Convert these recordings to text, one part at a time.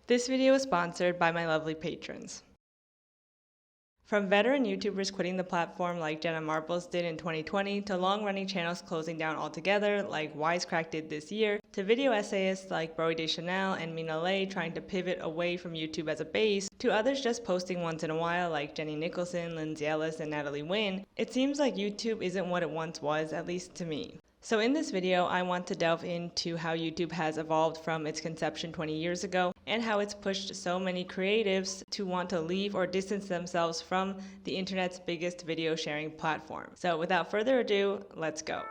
This video is sponsored by my lovely patrons. From veteran YouTubers quitting the platform like Jenna Marbles did in 2020, to long-running channels closing down altogether like Wisecrack did this year, to video essayists like Broy Deschanel and Mina Lay trying to pivot away from YouTube as a base, to others just posting once in a while like Jenny Nicholson, Lindsay Ellis, and Natalie Wynn, it seems like YouTube isn't what it once was, at least to me. So in this video, I want to delve into how YouTube has evolved from its conception 20 years ago and how it's pushed so many creatives to want to leave or distance themselves from the internet's biggest video sharing platform. So without further ado, let's go.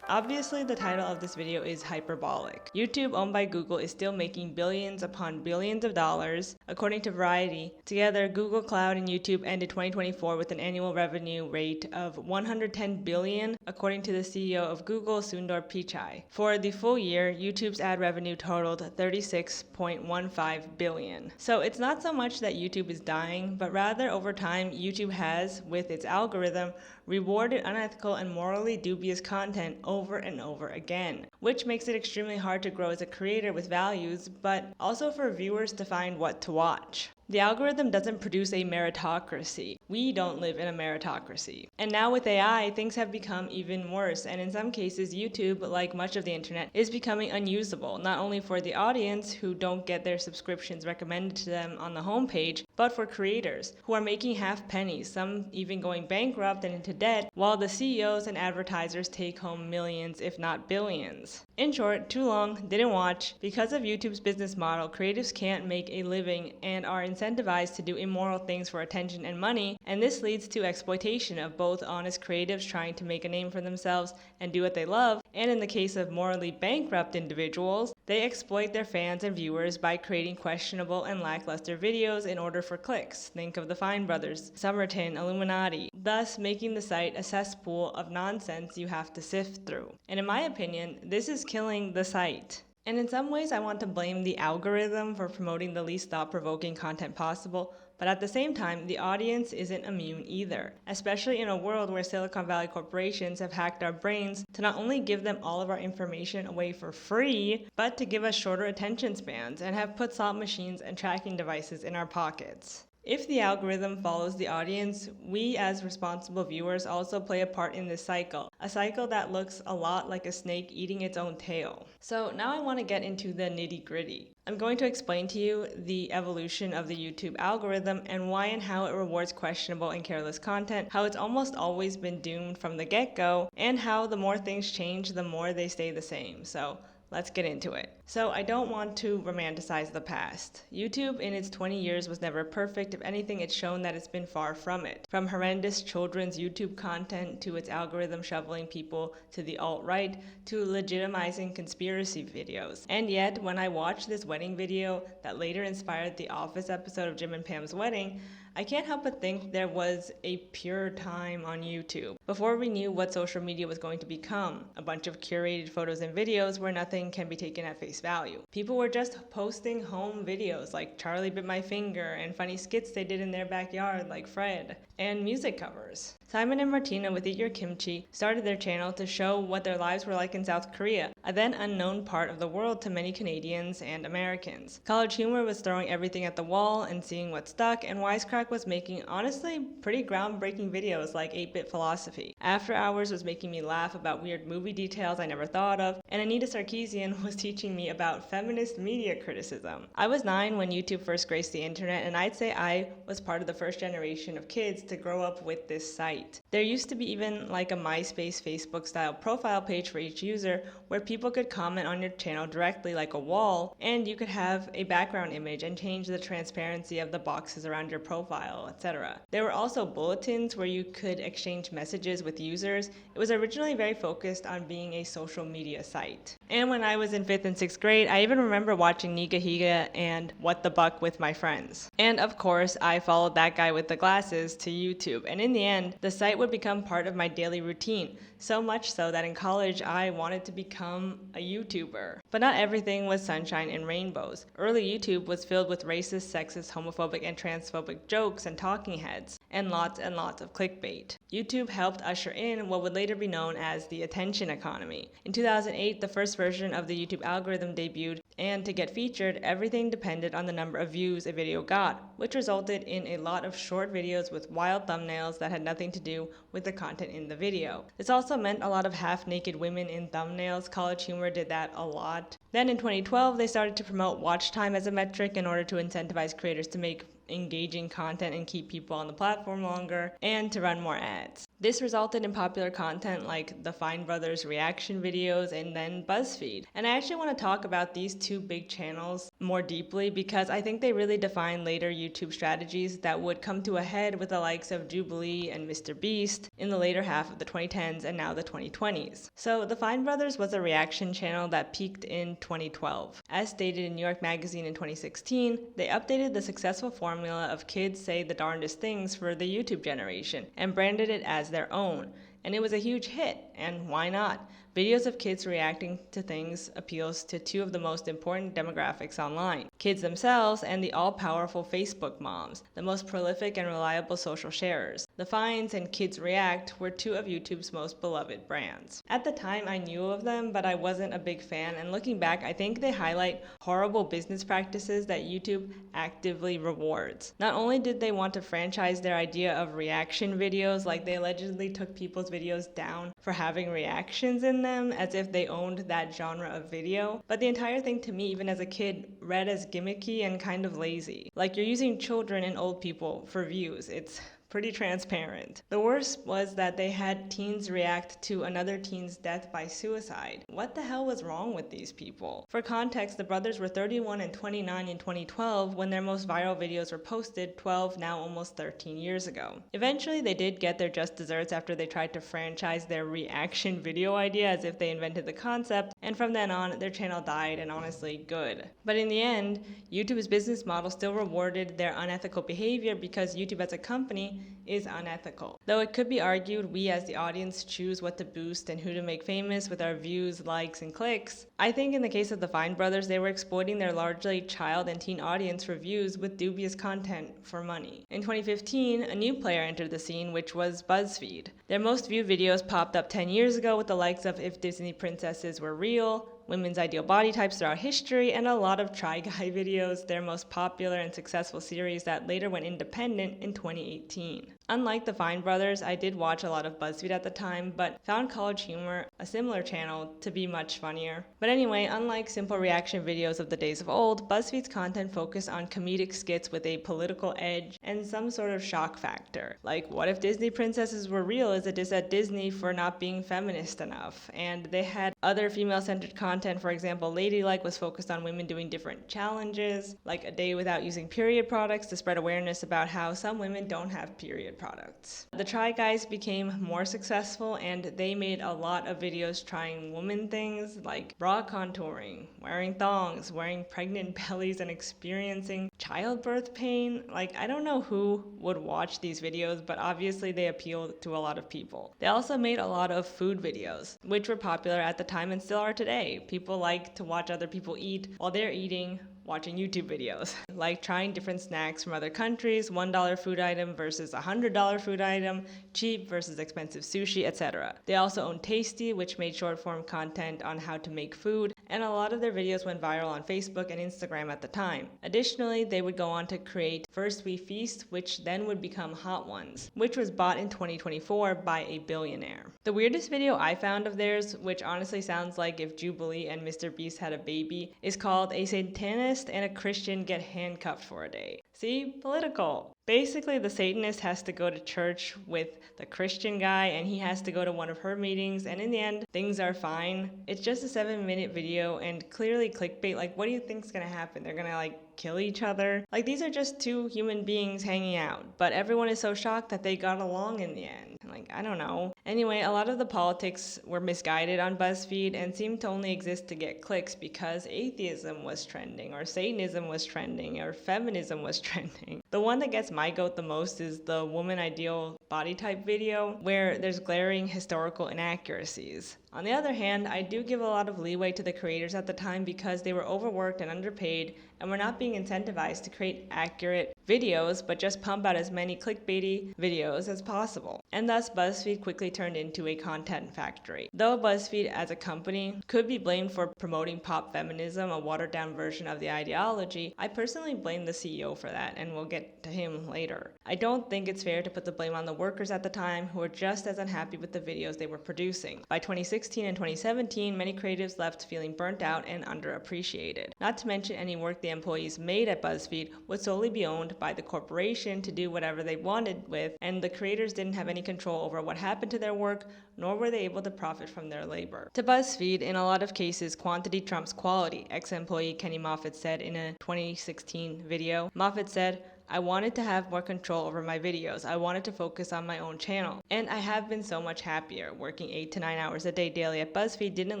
Obviously, the title of this video is hyperbolic. YouTube, owned by Google, is still making billions upon billions of dollars. According to Variety, together, Google Cloud and YouTube ended 2024 with an annual revenue rate of $110 billion, according to the CEO of Google, Sundar Pichai. For the full year, YouTube's ad revenue totaled $36.15 billion. So it's not so much that YouTube is dying, but rather over time, YouTube has, with its algorithm, rewarded unethical and morally dubious content over and over again, which makes it extremely hard to grow as a creator with values, but also for viewers to find what to watch. The algorithm doesn't produce a meritocracy. We don't live in a meritocracy. And now with AI, things have become even worse, and in some cases, YouTube, like much of the internet, is becoming unusable, not only for the audience who don't get their subscriptions recommended to them on the homepage, but for creators who are making half pennies, some even going bankrupt and into debt, while the CEOs and advertisers take home millions, if not billions. In short, too long, didn't watch. Because of YouTube's business model, creatives can't make a living and are incentivized to do immoral things for attention and money, and this leads to exploitation of both honest creatives trying to make a name for themselves and do what they love, and in the case of morally bankrupt individuals, they exploit their fans and viewers by creating questionable and lackluster videos in order for clicks. Think of the Fine Brothers, Summerton, Illuminati, thus making the site a cesspool of nonsense you have to sift through. And in my opinion, this is killing the site. And in some ways, I want to blame the algorithm for promoting the least thought-provoking content possible, but at the same time, the audience isn't immune either, especially in a world where Silicon Valley corporations have hacked our brains to not only give them all of our information away for free, but to give us shorter attention spans and have put slot machines and tracking devices in our pockets. If the algorithm follows the audience, we as responsible viewers also play a part in this cycle, a cycle that looks a lot like a snake eating its own tail. So now I want to get into the nitty-gritty. I'm going to explain to you the evolution of the YouTube algorithm and why and how it rewards questionable and careless content, how it's almost always been doomed from the get-go, and how the more things change, the more they stay the same. So let's get into it. So I don't want to romanticize the past. YouTube in its 20 years was never perfect. If anything, it's shown that it's been far from it. From horrendous children's YouTube content to its algorithm shoveling people to the alt-right to legitimizing conspiracy videos. And yet, when I watched this wedding video that later inspired the Office episode of Jim and Pam's wedding, I can't help but think there was a pure time on YouTube, before we knew what social media was going to become, a bunch of curated photos and videos where nothing can be taken at face value. People were just posting home videos like Charlie Bit My Finger and funny skits they did in their backyard like Fred, and music covers. Simon and Martina with Eat Your Kimchi started their channel to show what their lives were like in South Korea, a then unknown part of the world to many Canadians and Americans. College Humor was throwing everything at the wall and seeing what stuck, and Wisecrack was making honestly pretty groundbreaking videos like 8-Bit Philosophy. After Hours was making me laugh about weird movie details I never thought of, and Anita Sarkeesian was teaching me about feminist media criticism. I was 9 when YouTube first graced the internet, and I'd say I was part of the first generation of kids to grow up with this site. There used to be even like a MySpace, Facebook style profile page for each user where people could comment on your channel directly like a wall, and you could have a background image and change the transparency of the boxes around your profile, etc. There were also bulletins where you could exchange messages with users. It was originally very focused on being a social media site. And when I was in 5th and 6th grade, I even remember watching Niga Higa and What the Buck with my friends. And of course, I followed that guy with the glasses to YouTube, and in the end, the site would become part of my daily routine, so much so that in college I wanted to become a YouTuber. But not everything was sunshine and rainbows. Early YouTube was filled with racist, sexist, homophobic, and transphobic jokes and talking heads, and lots of clickbait. YouTube helped usher in what would later be known as the attention economy. In 2008, the first version of the YouTube algorithm debuted, and to get featured, everything depended on the number of views a video got, which resulted in a lot of short videos with wild thumbnails that had nothing to do with the content in the video. This also meant a lot of half-naked women in thumbnails. College Humor did that a lot. Then in 2012, they started to promote watch time as a metric in order to incentivize creators to make engaging content and keep people on the platform longer, and to run more ads. This resulted in popular content like the Fine Brothers reaction videos and then BuzzFeed. And I actually want to talk about these two big channels more deeply because I think they really define later YouTube strategies that would come to a head with the likes of Jubilee and Mr. Beast in the later half of the 2010s and now the 2020s. So the Fine Brothers was a reaction channel that peaked in 2012. As stated in New York Magazine in 2016, they updated the successful formula of kids say the darndest things for the YouTube generation and branded it as their own. And it was a huge hit, and why not? Videos of kids reacting to things appeals to two of the most important demographics online, kids themselves and the all-powerful Facebook moms, the most prolific and reliable social sharers. The Fines and Kids React were two of YouTube's most beloved brands. At the time, I knew of them, but I wasn't a big fan, and looking back, I think they highlight horrible business practices that YouTube actively rewards. Not only did they want to franchise their idea of reaction videos, like they allegedly took people's videos down for having reactions in them as if they owned that genre of video, but the entire thing to me, even as a kid, read as gimmicky and kind of lazy. Like you're using children and old people for views. It's pretty transparent. The worst was that they had teens react to another teen's death by suicide. What the hell was wrong with these people? For context, the brothers were 31 and 29 in 2012 when their most viral videos were posted 12, now almost 13 years ago. Eventually, they did get their just desserts after they tried to franchise their reaction video idea as if they invented the concept, and from then on, their channel died, and honestly, good. But in the end, YouTube's business model still rewarded their unethical behavior because YouTube as a company is unethical. Though it could be argued we as the audience choose what to boost and who to make famous with our views, likes, and clicks, I think in the case of the Fine Brothers, they were exploiting their largely child and teen audience for views with dubious content for money. In 2015, a new player entered the scene, which was BuzzFeed. Their most viewed videos popped up 10 years ago with the likes of If Disney Princesses Were Real, Women's Ideal Body Types Throughout History, and a lot of Try Guy videos, their most popular and successful series that later went independent in 2018. Unlike the Fine Brothers, I did watch a lot of BuzzFeed at the time, but found College Humor, a similar channel, to be much funnier. But anyway, unlike simple reaction videos of the days of old, BuzzFeed's content focused on comedic skits with a political edge and some sort of shock factor. Like, what if Disney Princesses Were Real is a diss at Disney for not being feminist enough? And they had other female-centered content. For example, Ladylike was focused on women doing different challenges, like a day without using period products to spread awareness about how some women don't have period products. The Try Guys became more successful, and they made a lot of videos trying woman things like bra contouring, wearing thongs, wearing pregnant bellies, and experiencing childbirth pain. Like, I don't know who would watch these videos, but obviously they appealed to a lot of people. They also made a lot of food videos, which were popular at the time and still are today. People like to watch other people eat while they're eating, watching YouTube videos, like trying different snacks from other countries, $1 food item versus $100 food item, cheap versus expensive sushi, etc. They also own Tasty, which made short-form content on how to make food, and a lot of their videos went viral on Facebook and Instagram at the time. Additionally, they would go on to create First We Feast, which then would become Hot Ones, which was bought in 2024 by a billionaire. The weirdest video I found of theirs, which honestly sounds like if Jubilee and Mr. Beast had a baby, is called A Satanist and a Christian Get Handcuffed for a Day. See? Political. Basically, the Satanist has to go to church with the Christian guy, and he has to go to one of her meetings, and in the end, things are fine. It's just a 7-minute video, and clearly clickbait. Like, what do you think's gonna happen? They're gonna, like, kill each other. Like, these are just two human beings hanging out, but everyone is so shocked that they got along in the end. Like, I don't know. Anyway, a lot of the politics were misguided on BuzzFeed and seemed to only exist to get clicks because atheism was trending, or Satanism was trending, or feminism was trending. The one that gets my goat the most is the woman ideal body type video, where there's glaring historical inaccuracies. On the other hand, I do give a lot of leeway to the creators at the time because they were overworked and underpaid and were not being incentivized to create accurate videos, but just pump out as many clickbaity videos as possible. And thus, BuzzFeed quickly turned into a content factory. Though BuzzFeed as a company could be blamed for promoting pop feminism, a watered-down version of the ideology, I personally blame the CEO for that, and we'll get to him later. I don't think it's fair to put the blame on the workers at the time who were just as unhappy with the videos they were producing. By 2016 and 2017, many creatives left feeling burnt out and underappreciated. Not to mention any work the employees made at BuzzFeed would solely be owned by the corporation to do whatever they wanted with, and the creators didn't have any control over what happened to their work, nor were they able to profit from their labor. To BuzzFeed, in a lot of cases, quantity trumps quality, ex-employee Kenny Moffat said in a 2016 video. Moffat said, "I wanted to have more control over my videos. I wanted to focus on my own channel. And I have been so much happier. Working 8 to 9 hours a day daily at BuzzFeed didn't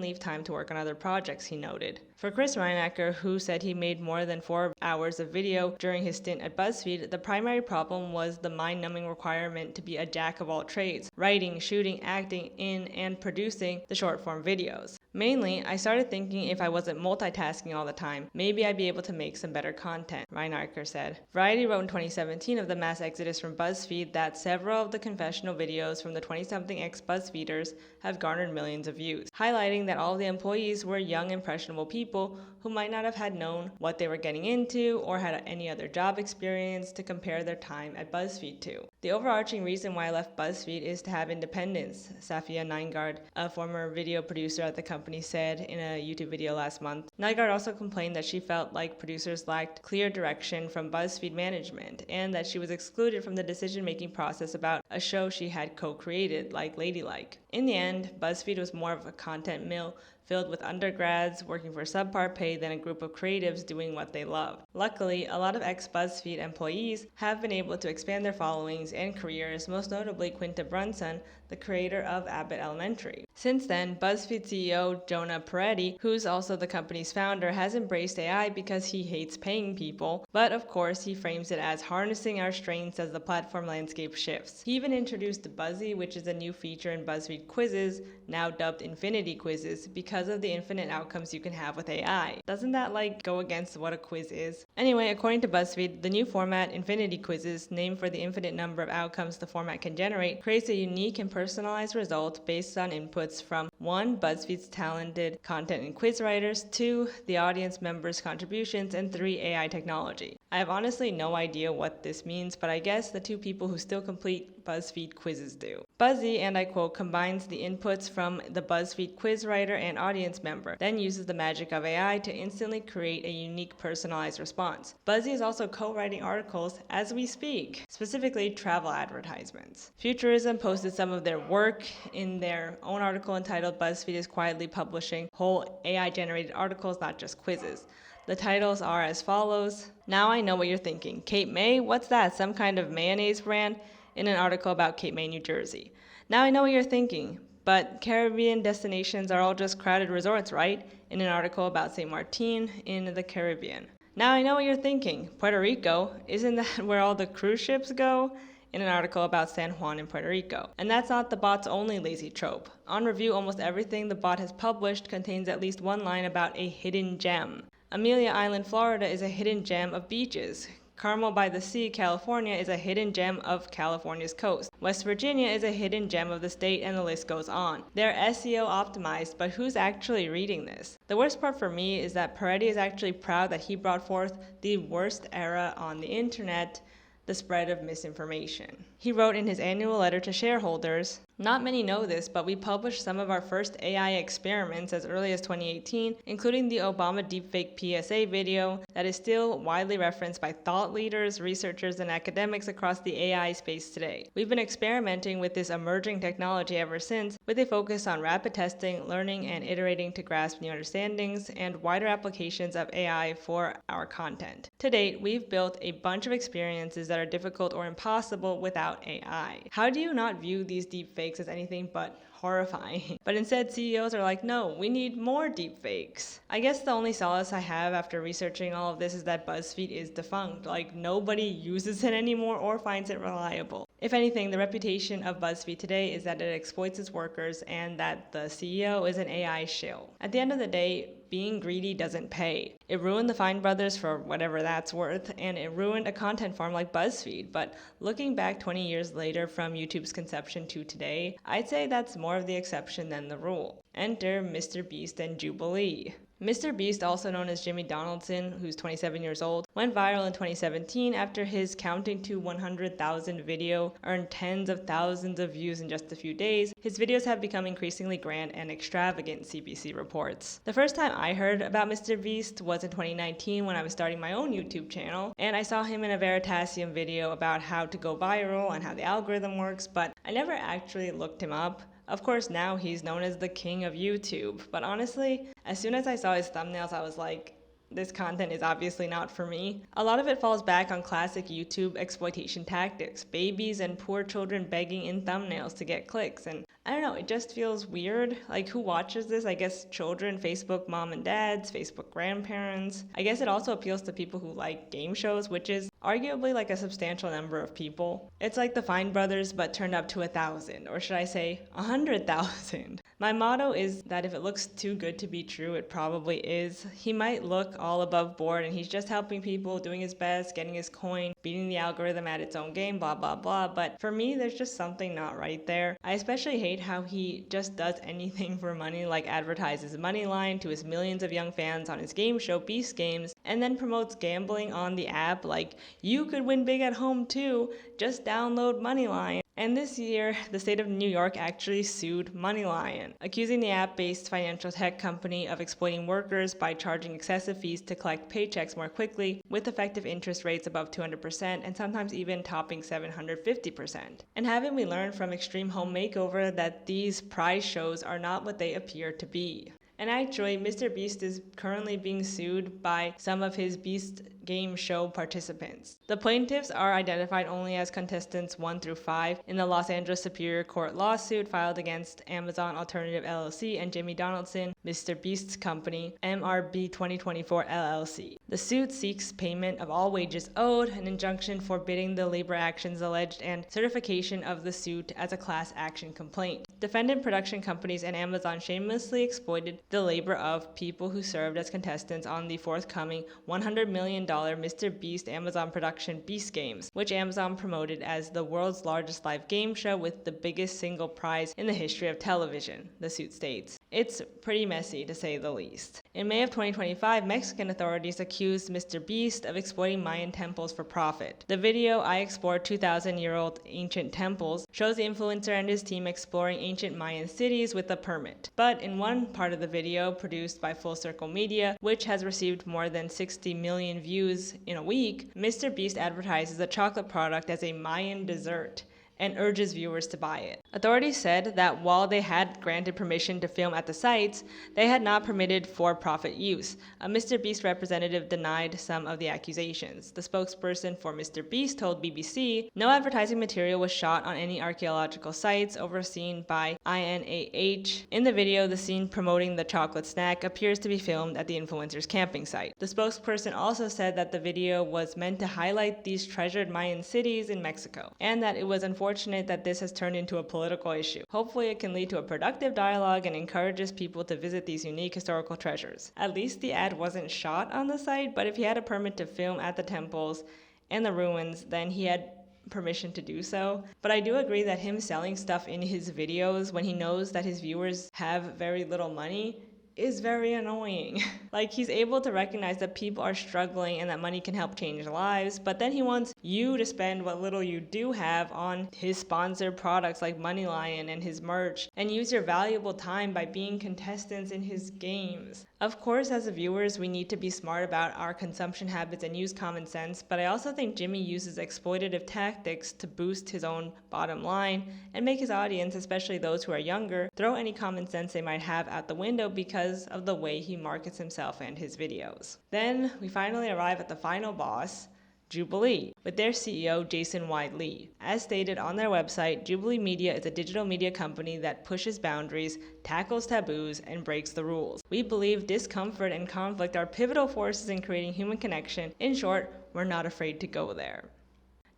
leave time to work on other projects," he noted. For Chris Reinacker, who said he made more than 4 hours of video during his stint at BuzzFeed, the primary problem was the mind-numbing requirement to be a jack of all trades, writing, shooting, acting in, and producing the short-form videos. "Mainly, I started thinking if I wasn't multitasking all the time, maybe I'd be able to make some better content," Reinacker said. Variety wrote in 2017 of the mass exodus from BuzzFeed that several of the confessional videos from the 20-something ex-BuzzFeeders have garnered millions of views, highlighting that all of the employees were young, impressionable people who might not have had known what they were getting into or had any other job experience to compare their time at BuzzFeed to. "The overarching reason why I left BuzzFeed is to have independence," Safia Neingard, a former video producer at the company, said in a YouTube video last month. Neingard also complained that she felt like producers lacked clear direction from BuzzFeed management and that she was excluded from the decision-making process about a show she had co-created, like Ladylike. In the end, BuzzFeed was more of a content mill filled with undergrads working for subpar pay than a group of creatives doing what they love. Luckily, a lot of ex-BuzzFeed employees have been able to expand their followings and careers, most notably Quinta Brunson, the creator of Abbott Elementary. Since then, BuzzFeed CEO Jonah Peretti, who's also the company's founder, has embraced AI because he hates paying people, but of course he frames it as harnessing our strengths as the platform landscape shifts. He even introduced Buzzy, which is a new feature in BuzzFeed quizzes, now dubbed Infinity Quizzes, because of the infinite outcomes you can have with AI. Doesn't that go against what a quiz is? Anyway, according to BuzzFeed, the new format, Infinity Quizzes, named for the infinite number of outcomes the format can generate, creates a unique and personalized result based on inputs from 1. BuzzFeed's talented content and quiz writers, 2. the audience members' contributions, and 3. AI technology. I have honestly no idea what this means, but I guess the 2 people who still complete BuzzFeed quizzes do. Buzzy, and I quote, combines the inputs from the BuzzFeed quiz writer and audience member, then uses the magic of AI to instantly create a unique personalized response. Buzzy is also co-writing articles as we speak, specifically travel advertisements. Futurism posted some of their work in their own article entitled "BuzzFeed is quietly publishing whole AI-generated articles, not just quizzes." The titles are as follows. "Now I know what you're thinking. Cape May? What's that? Some kind of mayonnaise brand?" in an article about Cape May, New Jersey. "Now I know what you're thinking. But Caribbean destinations are all just crowded resorts, right?" in an article about St. Martin in the Caribbean. "Now I know what you're thinking. Puerto Rico? Isn't that where all the cruise ships go?" in an article about San Juan in Puerto Rico. And that's not the bot's only lazy trope. On review, almost everything the bot has published contains at least one line about a hidden gem. Amelia Island, Florida is a hidden gem of beaches. Carmel by the Sea, California is a hidden gem of California's coast. West Virginia is a hidden gem of the state, and the list goes on. They're SEO optimized, but who's actually reading this? The worst part for me is that Peretti is actually proud that he brought forth the worst era on the internet, the spread of misinformation. He wrote in his annual letter to shareholders, Not many know this, but we published some of our first AI experiments as early as 2018, including the Obama deepfake PSA video that is still widely referenced by thought leaders, researchers, and academics across the AI space today. We've been experimenting with this emerging technology ever since, with a focus on rapid testing, learning, and iterating to grasp new understandings and wider applications of AI for our content. To date, we've built a bunch of experiences that are difficult or impossible without AI. How do you not view these deepfakes as anything but horrifying? But instead, CEOs are like, no, we need more deepfakes. I guess the only solace I have after researching all of this is that BuzzFeed is defunct. Like, nobody uses it anymore or finds it reliable. If anything, the reputation of BuzzFeed today is that it exploits its workers and that the CEO is an AI shill. At the end of the day, being greedy doesn't pay. It ruined the Fine Brothers for whatever that's worth, and it ruined a content farm like BuzzFeed. But looking back 20 years later from YouTube's conception to today, I'd say that's more of the exception than the rule. Enter Mr. Beast and Jubilee. Mr. Beast, also known as Jimmy Donaldson, who's 27 years old, went viral in 2017 after his counting to 100,000 video earned tens of thousands of views in just a few days. His videos have become increasingly grand and extravagant, CBC reports. The first time I heard about Mr. Beast was in 2019 when I was starting my own YouTube channel, and I saw him in a Veritasium video about how to go viral and how the algorithm works, but I never actually looked him up. Of course, now he's known as the king of YouTube, but honestly, as soon as I saw his thumbnails, I was like, this content is obviously not for me. A lot of it falls back on classic YouTube exploitation tactics, babies and poor children begging in thumbnails to get clicks, and I don't know, it just feels weird. Like, who watches this? I guess children, Facebook mom and dads, Facebook grandparents. I guess it also appeals to people who like game shows, which is arguably like a substantial number of people. It's like the Fine Brothers, but turned up to 1,000, or should I say 100,000. My motto is that if it looks too good to be true, it probably is. He might look all above board and he's just helping people, doing his best, getting his coin, beating the algorithm at its own game, blah blah blah, but for me there's just something not right there. I especially hate how he just does anything for money, like advertises Moneyline to his millions of young fans on his game show Beast Games, and then promotes gambling on the app like, you could win big at home too, just download Moneyline. And this year, the state of New York actually sued Moneyline, accusing the app-based financial tech company of exploiting workers by charging excessive fees to collect paychecks more quickly, with effective interest rates above 200% and sometimes even topping 750%. And haven't we learned from Extreme Home Makeover that these prize shows are not what they appear to be? And actually, Mr. Beast is currently being sued by some of his Beast game show participants. The plaintiffs are identified only as contestants 1 through 5 in the Los Angeles Superior Court lawsuit filed against Amazon Alternative LLC and Jimmy Donaldson, Mr. Beast's company, MRB 2024 LLC. The suit seeks payment of all wages owed, an injunction forbidding the labor actions alleged, and certification of the suit as a class action complaint. Defendant production companies and Amazon shamelessly exploited the labor of people who served as contestants on the forthcoming $100 million Mr. Beast Amazon production Beast Games, which Amazon promoted as the world's largest live game show with the biggest single prize in the history of television, the suit states. It's pretty messy, to say the least. In May of 2025, Mexican authorities accused Mr. Beast of exploiting Mayan temples for profit. The video, I Explore 2,000-year-old ancient temples, shows the influencer and his team exploring ancient Mayan cities with a permit. But in one part of the video, produced by Full Circle Media, which has received more than 60 million views in a week, Mr. Beast advertises a chocolate product as a Mayan dessert and urges viewers to buy it. Authorities said that while they had granted permission to film at the sites, they had not permitted for-profit use. A Mr. Beast representative denied some of the accusations. The spokesperson for Mr. Beast told BBC, no advertising material was shot on any archaeological sites overseen by INAH. In the video, the scene promoting the chocolate snack appears to be filmed at the influencer's camping site. The spokesperson also said that the video was meant to highlight these treasured Mayan cities in Mexico, and that it was unfortunate that this has turned into a political issue. Hopefully it can lead to a productive dialogue and encourages people to visit these unique historical treasures. At least the ad wasn't shot on the site, but if he had a permit to film at the temples and the ruins, then he had permission to do so. But I do agree that him selling stuff in his videos when he knows that his viewers have very little money is very annoying. Like, he's able to recognize that people are struggling and that money can help change lives, but then he wants you to spend what little you do have on his sponsored products like Moneyline and his merch, and use your valuable time by being contestants in his games. Of course, as viewers, we need to be smart about our consumption habits and use common sense, but I also think Jimmy uses exploitative tactics to boost his own bottom line and make his audience, especially those who are younger, throw any common sense they might have out the window because of the way he markets himself and his videos. Then we finally arrive at the final boss, Jubilee, with their CEO Jason Lee. As stated on their website, Jubilee Media is a digital media company that pushes boundaries, tackles taboos, and breaks the rules. We believe discomfort and conflict are pivotal forces in creating human connection. In short, we're not afraid to go there.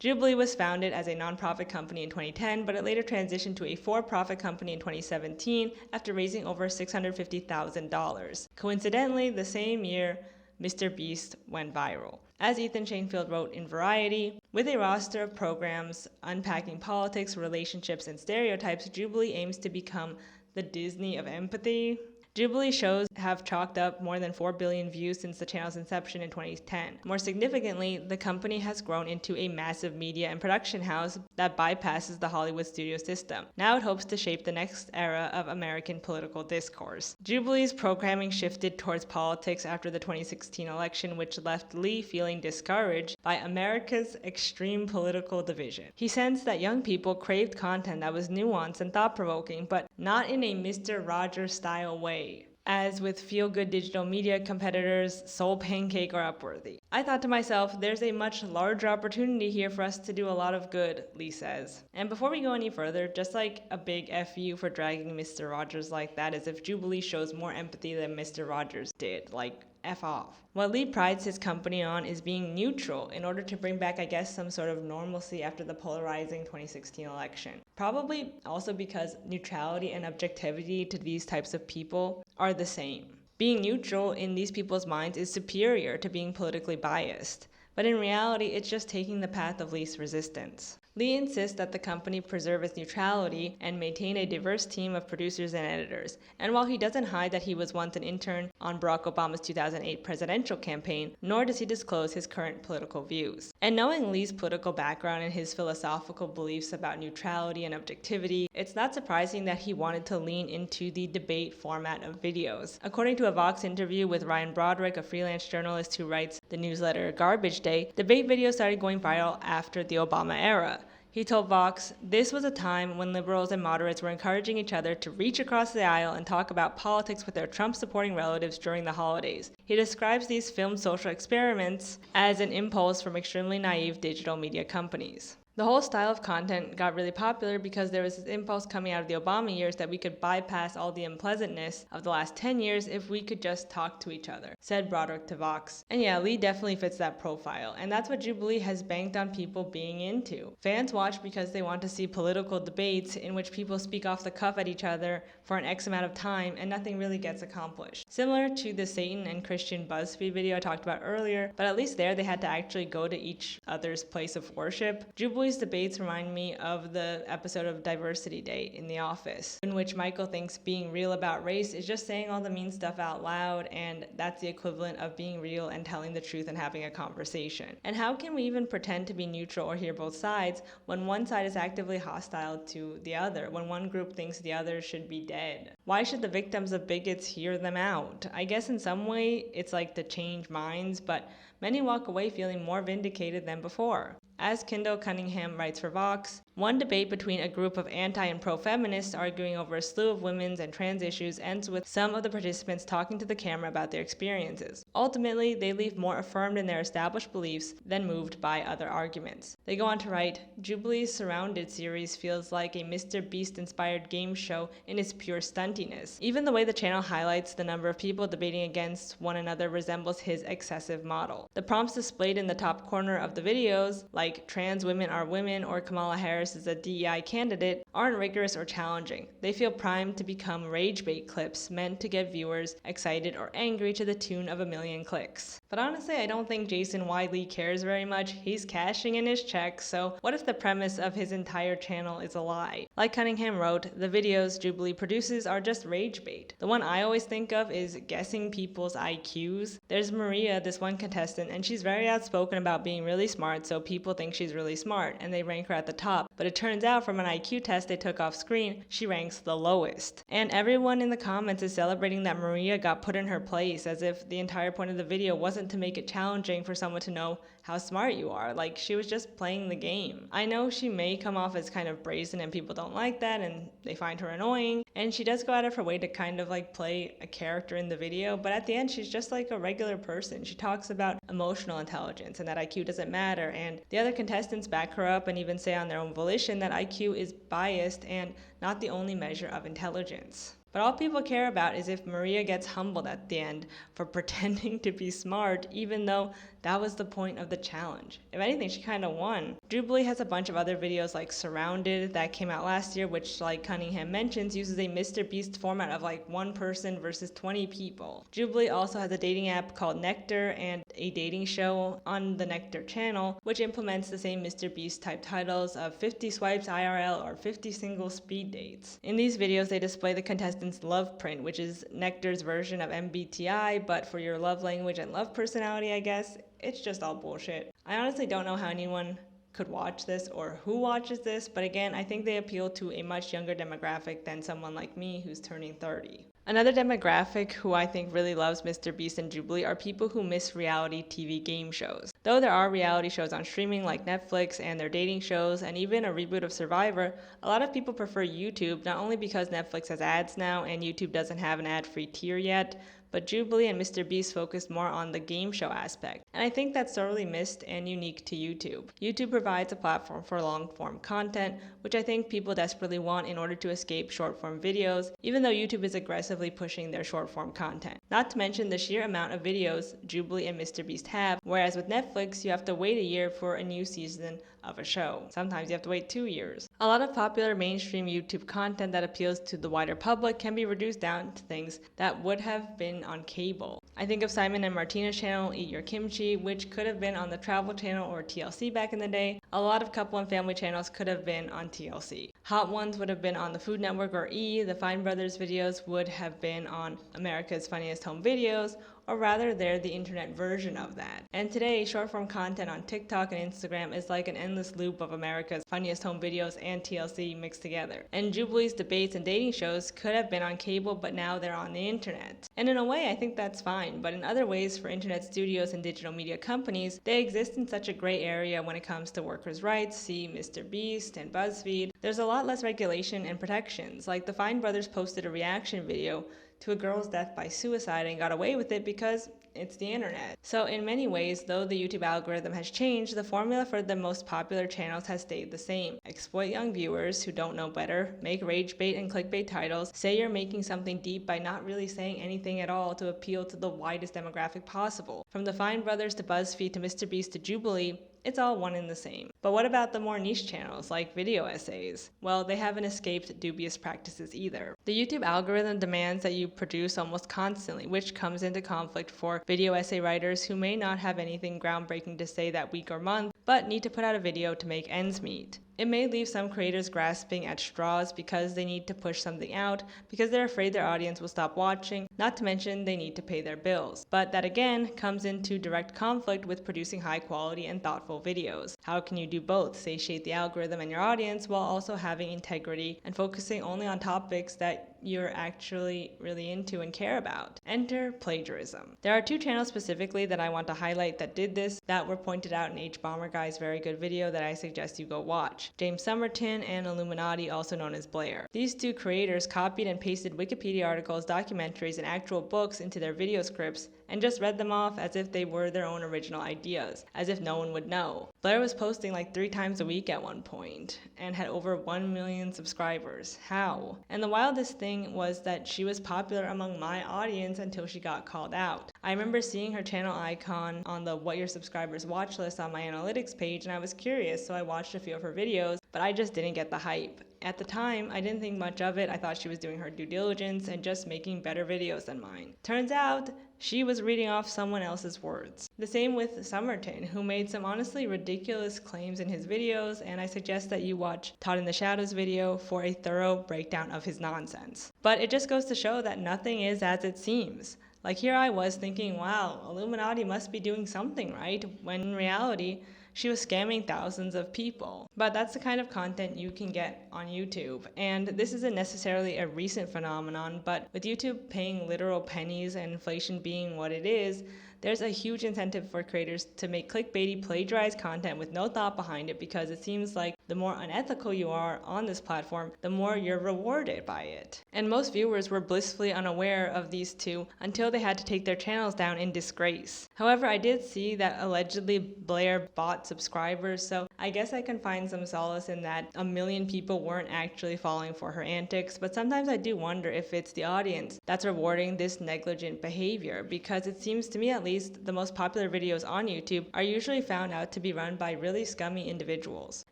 Jubilee was founded as a nonprofit company in 2010, but it later transitioned to a for-profit company in 2017 after raising over $650,000. Coincidentally, the same year, Mr. Beast went viral. As Ethan Shanefield wrote in Variety, with a roster of programs unpacking politics, relationships, and stereotypes, Jubilee aims to become the Disney of empathy. Jubilee shows have chalked up more than 4 billion views since the channel's inception in 2010. More significantly, the company has grown into a massive media and production house that bypasses the Hollywood studio system. Now it hopes to shape the next era of American political discourse. Jubilee's programming shifted towards politics after the 2016 election, which left Lee feeling discouraged by America's extreme political division. He sensed that young people craved content that was nuanced and thought-provoking, but not in a Mr. Rogers-style way, as with feel-good digital media competitors Soul Pancake or Upworthy. I thought to myself, there's a much larger opportunity here for us to do a lot of good, Lee says. And before we go any further, just like a big FU for dragging Mr. Rogers like that, as if Jubilee shows more empathy than Mr. Rogers did. Like, F off. What Lee prides his company on is being neutral in order to bring back, I guess, some sort of normalcy after the polarizing 2016 election. Probably also because neutrality and objectivity to these types of people are the same. Being neutral in these people's minds is superior to being politically biased. But in reality, it's just taking the path of least resistance. Lee insists that the company preserve its neutrality and maintain a diverse team of producers and editors. And while he doesn't hide that he was once an intern on Barack Obama's 2008 presidential campaign, nor does he disclose his current political views. And knowing Lee's political background and his philosophical beliefs about neutrality and objectivity, it's not surprising that he wanted to lean into the debate format of videos. According to a Vox interview with Ryan Broderick, a freelance journalist who writes the newsletter Garbage Day, debate videos started going viral after the Obama era. He told Vox, "This was a time when liberals and moderates were encouraging each other to reach across the aisle and talk about politics with their Trump-supporting relatives during the holidays." He describes these filmed social experiments as an impulse from extremely naive digital media companies. The whole style of content got really popular because there was this impulse coming out of the Obama years that we could bypass all the unpleasantness of the last 10 years if we could just talk to each other, said Broderick to Vox. And yeah, Lee definitely fits that profile, and that's what Jubilee has banked on people being into. Fans watch because they want to see political debates in which people speak off the cuff at each other for an X amount of time and nothing really gets accomplished. Similar to the Satan and Christian BuzzFeed video I talked about earlier, but at least there they had to actually go to each other's place of worship. Jubilee's debates remind me of the episode of Diversity Day in The Office, in which Michael thinks being real about race is just saying all the mean stuff out loud, and that's the equivalent of being real and telling the truth and having a conversation. And how can we even pretend to be neutral or hear both sides when one side is actively hostile to the other, when one group thinks the other should be dead? Why should the victims of bigots hear them out? I guess in some way it's like to change minds, but many walk away feeling more vindicated than before. As Kendall Cunningham writes for Vox, one debate between a group of anti- and pro-feminists arguing over a slew of women's and trans issues ends with some of the participants talking to the camera about their experiences. Ultimately, they leave more affirmed in their established beliefs than moved by other arguments. They go on to write, Jubilee's Surrounded series feels like a Mr. Beast-inspired game show in its pure stuntiness. Even the way the channel highlights the number of people debating against one another resembles his excessive model. The prompts displayed in the top corner of the videos, like trans women are women or Kamala Harris is a DEI candidate, aren't rigorous or challenging. They feel primed to become rage bait clips meant to get viewers excited or angry to the tune of a million clicks. But honestly, I don't think Jason Wiley cares very much. He's cashing in his checks, so what if the premise of his entire channel is a lie? Like Cunningham wrote, the videos Jubilee produces are just rage bait. The one I always think of is guessing people's IQs. There's Maria, this one contestant, and she's very outspoken about being really smart, so people think she's really smart, and they rank her at the top. But it turns out from an IQ test they took off screen, she ranks the lowest. And everyone in the comments is celebrating that Maria got put in her place, as if the entire point of the video wasn't to make it challenging for someone to know how smart you are. Like, she was just playing the game. I know she may come off as kind of brazen and people don't like that and they find her annoying, and she does go out of her way to kind of like play a character in the video, but at the end she's just like a regular person. She talks about emotional intelligence and that IQ doesn't matter, and the other contestants back her up and even say on their own volition that IQ is biased and not the only measure of intelligence. But all people care about is if Maria gets humbled at the end for pretending to be smart, even though that was the point of the challenge. If anything, she kind of won. Jubilee has a bunch of other videos like Surrounded that came out last year, which, like Cunningham mentions, uses a Mr. Beast format of like one person versus 20 people. Jubilee also has a dating app called Nectar and a dating show on the Nectar channel, which implements the same Mr. Beast type titles of 50 swipes IRL or 50 single speed dates. In these videos, they display the contestants' love print, which is Nectar's version of MBTI, but for your love language and love personality, I guess. It's just all bullshit. I honestly don't know how anyone could watch this or who watches this, but again, I think they appeal to a much younger demographic than someone like me who's turning 30. Another demographic who I think really loves Mr. Beast and Jubilee are people who miss reality TV game shows. Though there are reality shows on streaming like Netflix and their dating shows and even a reboot of Survivor, a lot of people prefer YouTube, not only because Netflix has ads now and YouTube doesn't have an ad-free tier yet, but Jubilee and Mr. Beast focused more on the game show aspect. And I think that's sorely missed and unique to YouTube. YouTube provides a platform for long-form content, which I think people desperately want in order to escape short-form videos, even though YouTube is aggressively pushing their short-form content. Not to mention the sheer amount of videos Jubilee and Mr. Beast have, whereas with Netflix, you have to wait a year for a new season of a show. Sometimes you have to wait 2 years. A lot of popular mainstream YouTube content that appeals to the wider public can be reduced down to things that would have been on cable. I think of Simon and Martina's channel, Eat Your Kimchi, which could have been on the Travel Channel or TLC back in the day. A lot of couple and family channels could have been on TLC. Hot Ones would have been on the Food Network or E! The Fine Brothers videos would have been on America's Funniest Home Videos, or rather they're the internet version of that. And today, short-form content on TikTok and Instagram is like an endless loop of America's Funniest Home Videos and TLC mixed together. And Jubilee's debates and dating shows could have been on cable, but now they're on the internet. And in a way, I think that's fine, but in other ways, for internet studios and digital media companies, they exist in such a gray area when it comes to workers' rights, see Mr. Beast and BuzzFeed. There's a lot less regulation and protections. Like the Fine Brothers posted a reaction video to a girl's death by suicide and got away with it because it's the internet. So in many ways, though the YouTube algorithm has changed, the formula for the most popular channels has stayed the same. Exploit young viewers who don't know better, make rage bait and clickbait titles, say you're making something deep by not really saying anything at all to appeal to the widest demographic possible. From the Fine Brothers to BuzzFeed to Mr. Beast to Jubilee, it's all one and the same. But what about the more niche channels like video essays? Well, they haven't escaped dubious practices either. The YouTube algorithm demands that you produce almost constantly, which comes into conflict for video essay writers who may not have anything groundbreaking to say that week or month, but need to put out a video to make ends meet. It may leave some creators grasping at straws because they need to push something out, because they're afraid their audience will stop watching, not to mention they need to pay their bills. But that again comes into direct conflict with producing high quality and thoughtful videos. How can you do both, satiate the algorithm and your audience while also having integrity and focusing only on topics that you're actually really into and care about? Enter plagiarism. There are two channels specifically that I want to highlight that did this, that were pointed out in H. Bomber Guy's very good video that I suggest you go watch. James Somerton and Illuminati, also known as Blair. These two creators copied and pasted Wikipedia articles, documentaries, and actual books into their video scripts and just read them off as if they were their own original ideas, as if no one would know. Blair was posting like 3 times a week at one point and had over 1 million subscribers. How? And the wildest thing was that she was popular among my audience until she got called out. I remember seeing her channel icon on the What Your Subscribers watch list on my analytics page, and I was curious, so I watched a few of her videos, but I just didn't get the hype. At the time, I didn't think much of it. I thought she was doing her due diligence and just making better videos than mine. Turns out, she was reading off someone else's words. The same with Summerton, who made some honestly ridiculous claims in his videos, and I suggest that you watch Taught in the Shadows video for a thorough breakdown of his nonsense. But it just goes to show that nothing is as it seems. Like, here I was thinking, wow, Illuminati must be doing something right, when in reality, she was scamming thousands of people. But that's the kind of content you can get on YouTube. And this isn't necessarily a recent phenomenon, but with YouTube paying literal pennies and inflation being what it is, there's a huge incentive for creators to make clickbaity, plagiarized content with no thought behind it, because it seems like the more unethical you are on this platform, the more you're rewarded by it. And most viewers were blissfully unaware of these two until they had to take their channels down in disgrace. However, I did see that allegedly Blair bought subscribers, so I guess I can find some solace in that 1 million people weren't actually falling for her antics, but sometimes I do wonder if it's the audience that's rewarding this negligent behavior, because it seems to me at least the most popular videos on YouTube are usually found out to be run by really scummy individuals.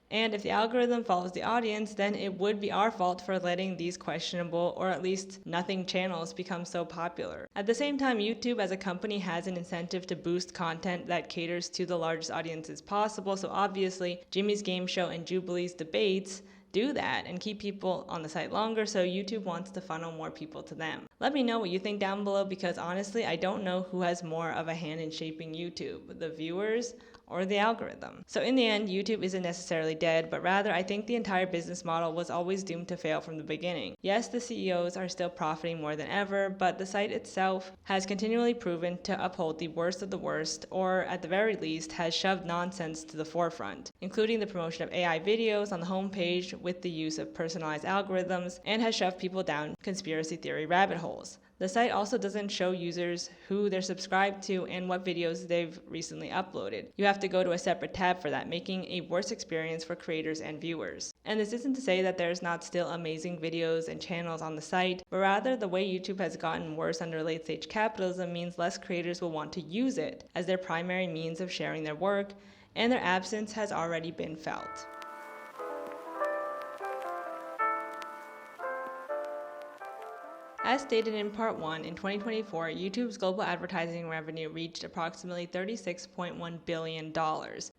And if the algorithm follows the audience, then it would be our fault for letting these questionable, or at least nothing channels become so popular. At the same time, YouTube as a company has an incentive to boost content that caters to the largest audiences possible, so obviously Jimmy's Game Show and Jubilee's debates do that and keep people on the site longer, so YouTube wants to funnel more people to them. Let me know what you think down below, because honestly, I don't know who has more of a hand in shaping YouTube, the viewers or the algorithm. So in the end, YouTube isn't necessarily dead, but rather I think the entire business model was always doomed to fail from the beginning. Yes, the CEOs are still profiting more than ever, but the site itself has continually proven to uphold the worst of the worst, or at the very least has shoved nonsense to the forefront, including the promotion of AI videos on the homepage with the use of personalized algorithms, and has shoved people down conspiracy theory rabbit holes. The site also doesn't show users who they're subscribed to and what videos they've recently uploaded. You have to go to a separate tab for that, making a worse experience for creators and viewers. And this isn't to say that there's not still amazing videos and channels on the site, but rather the way YouTube has gotten worse under late-stage capitalism means less creators will want to use it as their primary means of sharing their work, and their absence has already been felt. As stated in Part 1, in 2024, YouTube's global advertising revenue reached approximately $36.1 billion,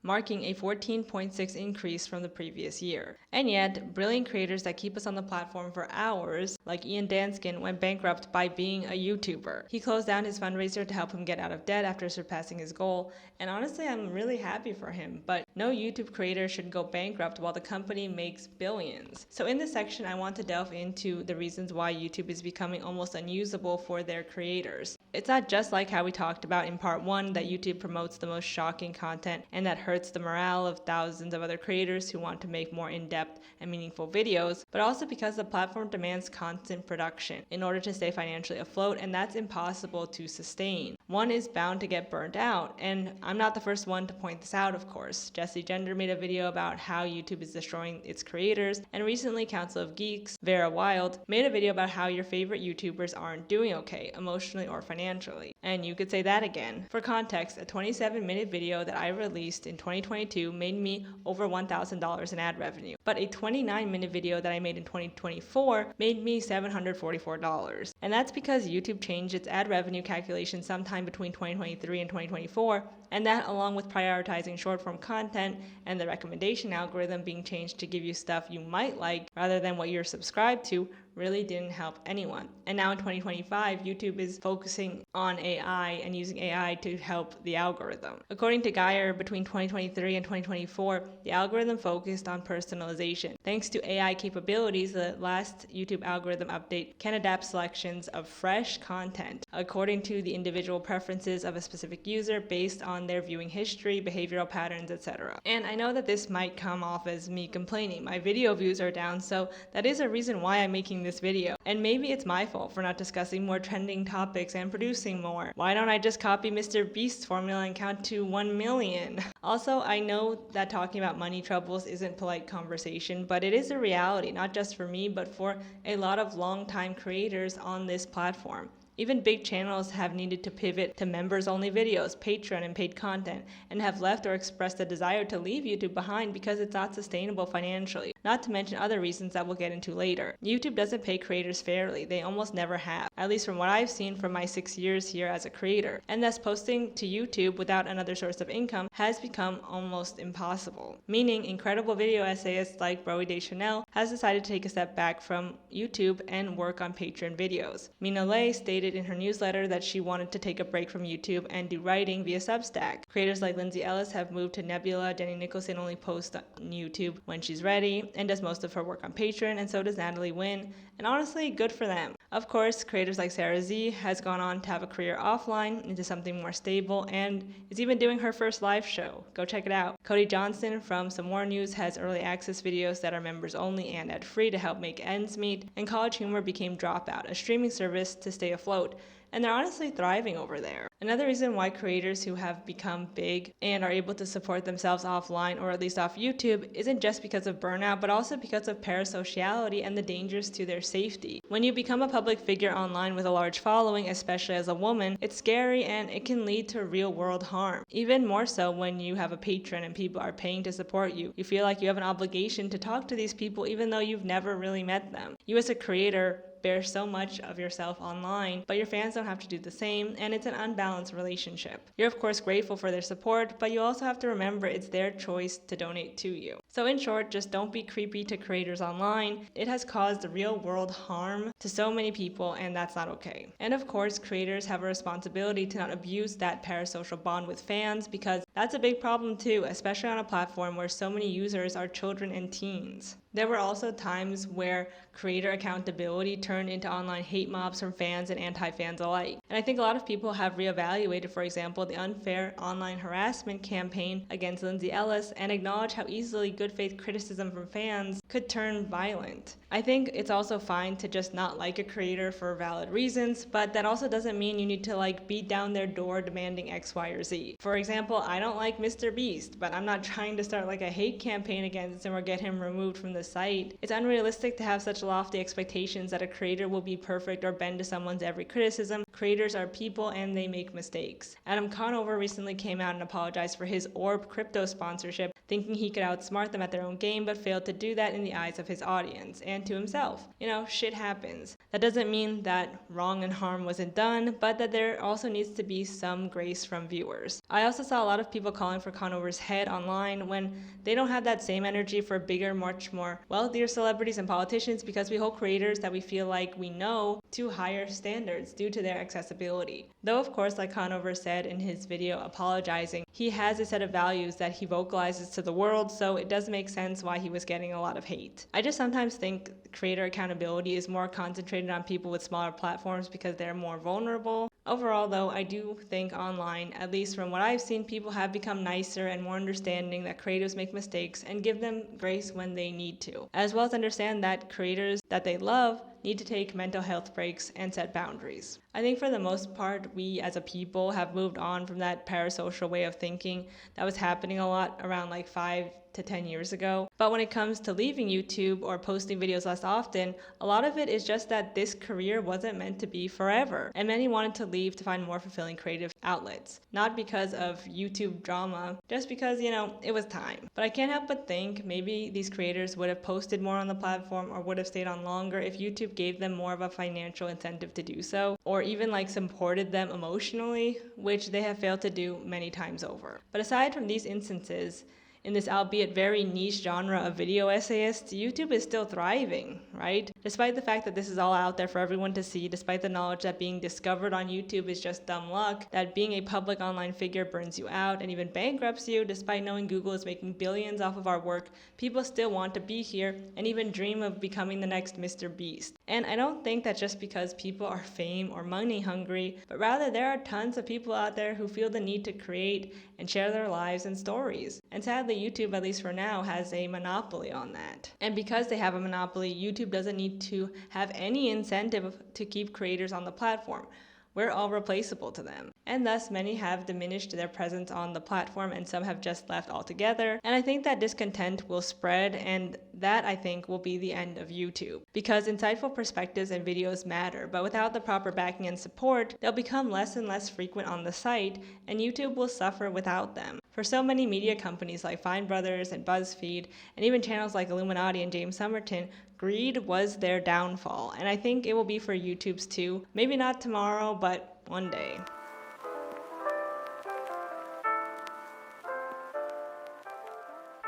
marking a 14.6% increase from the previous year. And yet, brilliant creators that keep us on the platform for hours, like Ian Danskin, went bankrupt by being a YouTuber. He closed down his fundraiser to help him get out of debt after surpassing his goal, and honestly, I'm really happy for him, but no YouTube creator should go bankrupt while the company makes billions. So in this section, I want to delve into the reasons why YouTube is becoming almost unusable for their creators. It's not just like how we talked about in Part 1 that YouTube promotes the most shocking content and that hurts the morale of thousands of other creators who want to make more in-depth and meaningful videos, but also because the platform demands constant production in order to stay financially afloat, and that's impossible to sustain. One is bound to get burnt out, and I'm not the first one to point this out, of course. Jesse Gender made a video about how YouTube is destroying its creators, and recently Council of Geeks, Vera Wild, made a video about how your favorite YouTubers aren't doing okay, emotionally or financially. And you could say that again. For context, a 27-minute video that I released in 2022 made me over $1,000 in ad revenue, but a 29-minute video that I made in 2024 made me $744. And that's because YouTube changed its ad revenue calculation sometime between 2023 and 2024, and that, along with prioritizing short-form content and the recommendation algorithm being changed to give you stuff you might like rather than what you're subscribed to, really didn't help anyone. And now in 2025, YouTube is focusing on AI and using AI to help the algorithm. According to Geyer, between 2023 and 2024, the algorithm focused on personalization. Thanks to AI capabilities, the last YouTube algorithm update can adapt selections of fresh content according to the individual preferences of a specific user based on their viewing history, behavioral patterns, etc. And I know that this might come off as me complaining. My video views are down, so that is a reason why I'm making this video. And maybe it's my fault for not discussing more trending topics and producing more. Why don't I just copy Mr. Beast's formula and count to 1 million? Also, I know that talking about money troubles isn't polite conversation, but it is a reality, not just for me, but for a lot of long-time creators on this platform. Even big channels have needed to pivot to members-only videos, Patreon, and paid content, and have left or expressed a desire to leave YouTube behind because it's not sustainable financially. not to mention other reasons that we'll get into later. YouTube doesn't pay creators fairly. They almost never have, at least from what I've seen from my 6 years here as a creator. And thus posting to YouTube without another source of income has become almost impossible. Meaning incredible video essayists like Broe Deschanel has decided to take a step back from YouTube and work on Patreon videos. Mina Lay stated in her newsletter that she wanted to take a break from YouTube and do writing via Substack. Creators like Lindsay Ellis have moved to Nebula. Jenny Nicholson only posts on YouTube when she's ready and does most of her work on Patreon, and so does Natalie Wynn. And honestly, good for them. Of course, creators like Sarah Z has gone on to have a career offline into something more stable and is even doing her first live show. Go check it out. Cody Johnson from Some More News has early access videos that are members only and ad-free to help make ends meet, and College Humor became Dropout, a streaming service to stay afloat. And they're honestly thriving over there. Another reason why creators who have become big and are able to support themselves offline, or at least off YouTube, isn't just because of burnout, but also because of parasociality and the dangers to their safety. When you become a public figure online with a large following, especially as a woman, it's scary and it can lead to real-world harm. Even more so when you have a patron and people are paying to support you. You feel like you have an obligation to talk to these people even though you've never really met them. You as a creator bear so much of yourself online, but your fans don't have to do the same, and it's an unbalanced relationship. You're of course grateful for their support, but you also have to remember it's their choice to donate to you. So in short, just don't be creepy to creators online. It has caused real world harm to so many people, and that's not okay. And of course, creators have a responsibility to not abuse that parasocial bond with fans, because that's a big problem too, especially on a platform where so many users are children and teens. There were also times where creator accountability turned into online hate mobs from fans and anti-fans alike. And I think a lot of people have reevaluated, for example, the unfair online harassment campaign against Lindsay Ellis and acknowledge how easily good faith criticism from fans could turn violent. I think it's also fine to just not like a creator for valid reasons, but that also doesn't mean you need to beat down their door demanding X, Y, or Z. For example, I don't like Mr. Beast, but I'm not trying to start a hate campaign against him or get him removed from the site. It's unrealistic to have such lofty expectations that a creator will be perfect or bend to someone's every criticism. Creators are people and they make mistakes. Adam Conover recently came out and apologized for his Orb crypto sponsorship, thinking he could outsmart them at their own game, but failed to do that in the eyes of his audience and to himself. Shit happens. That doesn't mean that wrong and harm wasn't done, but that there also needs to be some grace from viewers. I also saw a lot of people calling for Conover's head online when they don't have that same energy for bigger, much more wealthier celebrities and politicians, because we hold creators that we feel like we know to higher standards due to their accessibility. Though of course, like Conover said in his video apologizing, he has a set of values that he vocalizes to the world, so it does make sense why he was getting a lot of hate. I just sometimes think creator accountability is more concentrated on people with smaller platforms because they're more vulnerable. Overall though, I do think online, at least from what I've seen, people have become nicer and more understanding that creators make mistakes and give them grace when they need to, as well as understand that creators that they love need to take mental health breaks and set boundaries. I think for the most part, we as a people have moved on from that parasocial way of thinking that was happening a lot around 5 to 10 years ago. But when it comes to leaving YouTube or posting videos less often, a lot of it is just that this career wasn't meant to be forever. And many wanted to leave to find more fulfilling creative outlets. Not because of YouTube drama, just because, it was time. But I can't help but think maybe these creators would have posted more on the platform or would have stayed on longer if YouTube gave them more of a financial incentive to do so, or even supported them emotionally, which they have failed to do many times over. But aside from these instances, in this albeit very niche genre of video essayists, YouTube is still thriving, right? Despite the fact that this is all out there for everyone to see, despite the knowledge that being discovered on YouTube is just dumb luck, that being a public online figure burns you out and even bankrupts you, despite knowing Google is making billions off of our work, people still want to be here and even dream of becoming the next Mr. Beast. And I don't think that just because people are fame or money hungry, but rather there are tons of people out there who feel the need to create and share their lives and stories. And sadly, YouTube, at least for now, has a monopoly on that. And because they have a monopoly, YouTube doesn't need to have any incentive to keep creators on the platform, We're all replaceable to them. And thus, many have diminished their presence on the platform and some have just left altogether. And I think that discontent will spread, and that, I think, will be the end of YouTube. Because insightful perspectives and videos matter, but without the proper backing and support, they'll become less and less frequent on the site, and YouTube will suffer without them. For so many media companies like Fine Brothers and BuzzFeed, and even channels like Illuminati and James Somerton, greed was their downfall, and I think it will be for YouTube's too. Maybe not tomorrow, but one day.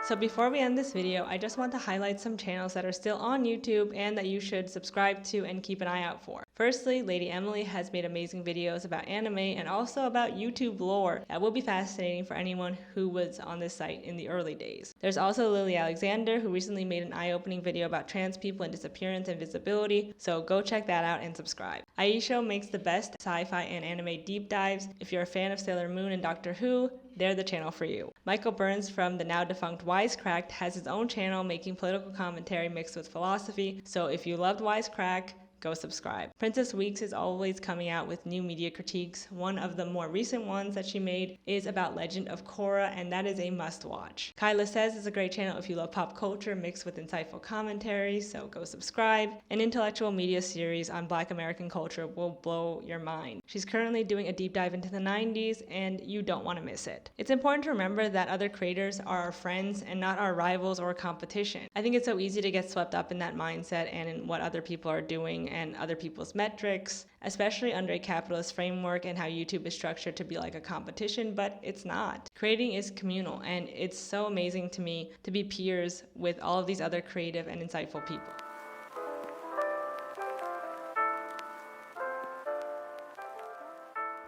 So before we end this video, I just want to highlight some channels that are still on YouTube and that you should subscribe to and keep an eye out for. Firstly, Lady Emily has made amazing videos about anime and also about YouTube lore that will be fascinating for anyone who was on this site in the early days. There's also Lily Alexander, who recently made an eye-opening video about trans people and disappearance and visibility, so go check that out and subscribe. Aisho makes the best sci-fi and anime deep dives. If you're a fan of Sailor Moon and Doctor Who, they're the channel for you. Michael Burns from the now defunct Wisecracked has his own channel making political commentary mixed with philosophy, so if you loved Wisecrack, go subscribe. Princess Weeks is always coming out with new media critiques. One of the more recent ones that she made is about Legend of Korra, and that is a must-watch. Kyla Says is a great channel if you love pop culture mixed with insightful commentary, so go subscribe. An intellectual media series on Black American culture will blow your mind. She's currently doing a deep dive into the 90s, and you don't want to miss it. It's important to remember that other creators are our friends and not our rivals or competition. I think it's so easy to get swept up in that mindset and in what other people are doing and other people's metrics, especially under a capitalist framework and how YouTube is structured to be like a competition, but it's not. Creating is communal, and it's so amazing to me to be peers with all of these other creative and insightful people.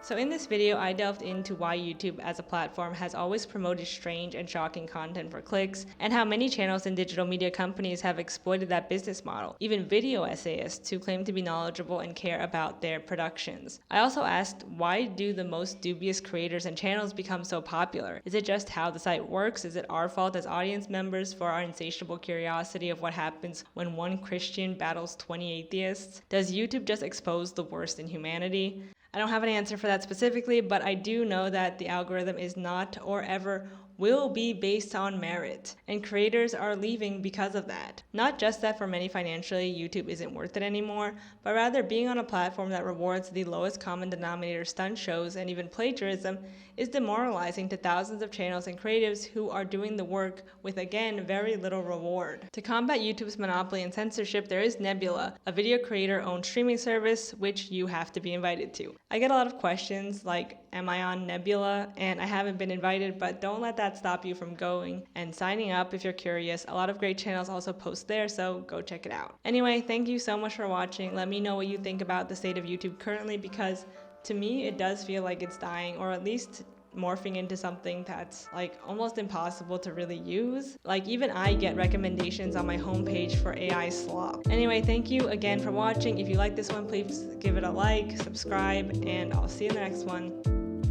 So in this video, I delved into why YouTube as a platform has always promoted strange and shocking content for clicks, and how many channels and digital media companies have exploited that business model, even video essayists who claim to be knowledgeable and care about their productions. I also asked, why do the most dubious creators and channels become so popular? Is it just how the site works? Is it our fault as audience members for our insatiable curiosity of what happens when one Christian battles 20 atheists? Does YouTube just expose the worst in humanity? I don't have an answer for that specifically, but I do know that the algorithm is not or ever will be based on merit, and creators are leaving because of that. Not just that for many financially, YouTube isn't worth it anymore, but rather being on a platform that rewards the lowest common denominator stunt shows and even plagiarism is demoralizing to thousands of channels and creatives who are doing the work with, again, very little reward. To combat YouTube's monopoly and censorship, there is Nebula, a video creator-owned streaming service which you have to be invited to. I get a lot of questions like, am I on Nebula? And I haven't been invited, but don't let that stop you from going and signing up if you're curious. A lot of great channels also post there, so go check it out. Anyway, thank you so much for watching. Let me know what you think about the state of YouTube currently, because to me it does feel like it's dying, or at least morphing into something that's like almost impossible to really use. Like even I get recommendations on my homepage for AI slop. Anyway, thank you again for watching. If you like this one, please give it a like, subscribe, and I'll see you in the next one.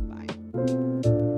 Bye.